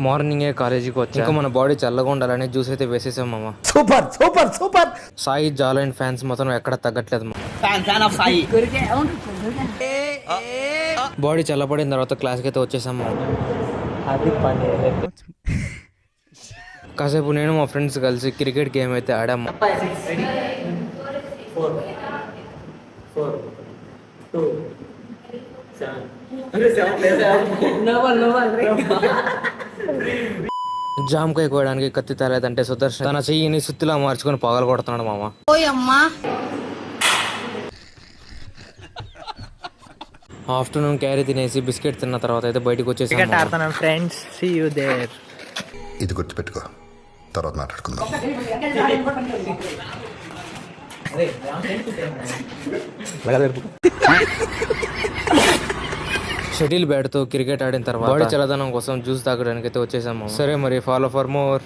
మార్నింగే కాలేజీకి వచ్చా. ఇంకా మన బాడీ చల్లగా ఉండాలని జ్యూస్ అయితే వేసేసాం మామ. Super super super. Sai జాలైన్ fans మొత్తం ఎక్కడ తగ్గట్లేదు మామ. బాడీ చల్లబడిన తర్వాత క్లాస్కి అయితే వచ్చేసాం మామ. కాసేపు నేను మా ఫ్రెండ్స్ కలిసి క్రికెట్ గేమ్ అయితే ఆడాము. జామకాయ కోయడానికి కత్తి తేలేదంటే సుదర్శన్ తన చెయ్యిని సుత్తిలా మార్చుకొని పగలు కొడుతున్నాడు మామ. ఆఫ్టర్నూన్ క్యారీ తినేసి బిస్కెట్ తిన్న తర్వాత అయితే బయటకు వచ్చేసాం ఫ్రెండ్స్. See you there. ఇది గుర్తుపెట్టుకో, తర్వాత మాట్లాడుకుందాం. షటిల్ బ్యాట్ తో క్రికెట్ ఆడిన తర్వాత బాడీ చల్లదనం కోసం జ్యూస్ తాగడానికి అయితే వచ్చేసాము. సరే మరి, ఫాలో ఫర్ మోర్.